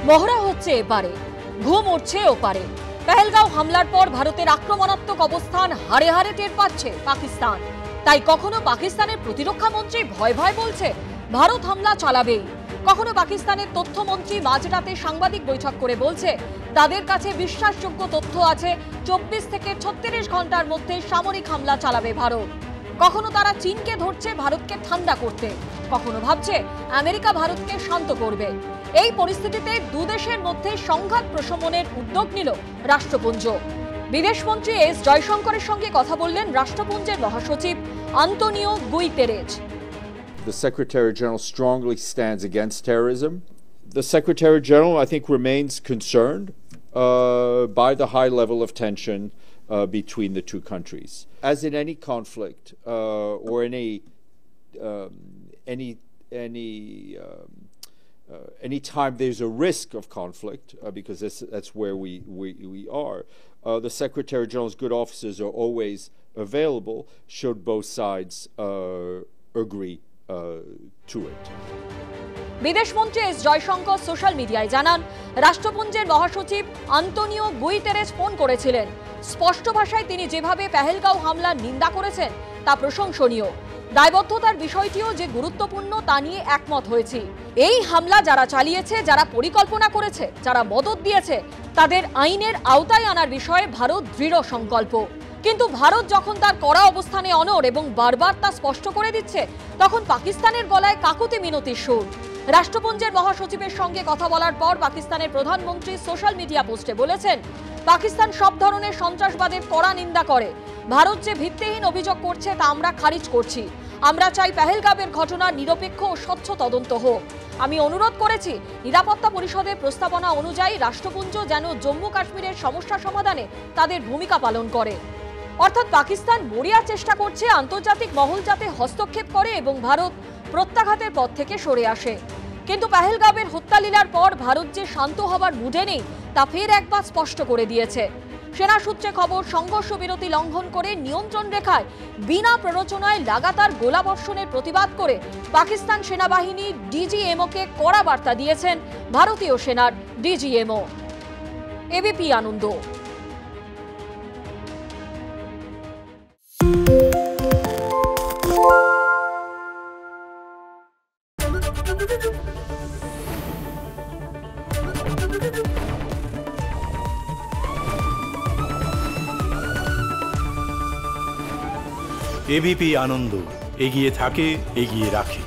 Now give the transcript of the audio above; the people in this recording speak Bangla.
মহড়া হচ্ছে এপারে, ঘুম উঠছে ওপারে। পেহেলগাঁও হামলার পর ভারতের আক্রমণাত্মক অবস্থান হাড়ে হাড়ে টের পাচ্ছে পাকিস্তান। তাই কখনো পাকিস্তানের প্রতিরক্ষা মন্ত্রী ভয় ভয় বলছে ভারত হামলা চালাবেই, কখনো পাকিস্তানের তথ্যমন্ত্রী মাঝরাতে সাংবাদিক বৈঠক করে বলছে তাদের কাছে বিশ্বাসযোগ্য তথ্য আছে, 24 থেকে 36 ঘন্টার মধ্যে সামরিক হামলা চালাবে ভারত। কখনো তারা চীনকে ধরছে ভারতকে ঠান্ডা করতে, কখনো ভাবছে আমেরিকা ভারতকে শান্ত করবে। এই পরিস্থিতিতে দুদেশের মধ্যে সংঘাত প্রশমনের উদ্যোগ নিল রাষ্ট্রপুঞ্জ। বিদেশমন্ত্রী এস জয়শঙ্করের সঙ্গে কথা বললেন রাষ্ট্রপুঞ্জের মহাসচিব Antonio গুইতেরেজ। The Secretary General strongly stands against terrorism. The Secretary General, I think, remains concerned by the high level of tension between the two countries. As in any conflict or any time there's a risk of conflict, because that's where we are, the Secretary General's good officers are always available should both sides agree to it. বিদেশমন্ত্রী এস জয়শঙ্কর সোশ্যাল মিডিয়ায় জানান, রাষ্ট্রপুঞ্জের মহাসচিব আন্তোনিও গুইতেরেজ ফোন করেছিলেন। স্পষ্ট ভাষায় তিনি যেভাবে পেহেলগাঁও হামলার নিন্দা করেছেন তা প্রশংসনীয়। দায়বদ্ধতার বিষয়টিও যে গুরুত্বপূর্ণ তা নিয়ে একমত হয়েছি। এই হামলা যারা চালিয়েছে, যারা পরিকল্পনা করেছে, যারা মদদ দিয়েছে, তাদের আইনের আওতায় আনার বিষয়ে ভারত দৃঢ় সংকল্প। কিন্তু ভারত যখন তার কড়া অবস্থানে অনড় এবং বারবার তা স্পষ্ট করে দিচ্ছে, তখন পাকিস্তানের গলায় কাকুতি মিনতির সুর। রাষ্ট্রপুঞ্জের মহাসচিবের সঙ্গে কথা বলার পর পাকিস্তানের প্রধানমন্ত্রী সোশ্যাল মিডিয়া পোস্টে বলেছেন, পাকিস্তান সব ধরনের সন্ত্রাসবাদের কড়া নিন্দা করে। ভারত যে ভিত্তিহীন অভিযোগ করছে তা আমরা খারিজ করছি। আমরা চাই পেহেলগাঁওয়ের ঘটনার নিরপেক্ষ ও স্বচ্ছ তদন্ত হোক। আমি অনুরোধ করেছি নিরাপত্তা পরিষদের প্রস্তাবনা অনুযায়ী রাষ্ট্রপুঞ্জ যেন জম্মু কাশ্মীরের সমস্যা সমাধানে তাদের ভূমিকা পালন করে। অর্থাৎ পাকিস্তান মরিয়া চেষ্টা করছে আন্তর্জাতিক মহল যাতে হস্তক্ষেপ করে এবং ভারত প্রত্যাঘাতের পথ থেকে সরে আসে। কিন্তু পেহেলগাঁওয়ের হত্যালীলার পর ভারত যে শান্ত হবার মুডে নেই তা ফের একবার স্পষ্ট করে দিয়েছে। সেনা সূত্রে খবর, সংঘর্ষ বিরতি লঙ্ঘন করে নিয়ন্ত্রণ রেখায় বিনা প্ররোচনায় লাগাতার গোলাবর্ষণের প্রতিবাদ করে পাকিস্তান সেনাবাহিনী ডিজিএমওকে কড়া বার্তা দিয়েছেন ভারতীয় সেনার ডিজিএমও। এবিপি আনন্দ। এবিপি আনন্দ, এগিয়ে থাকে, এগিয়ে রাখে।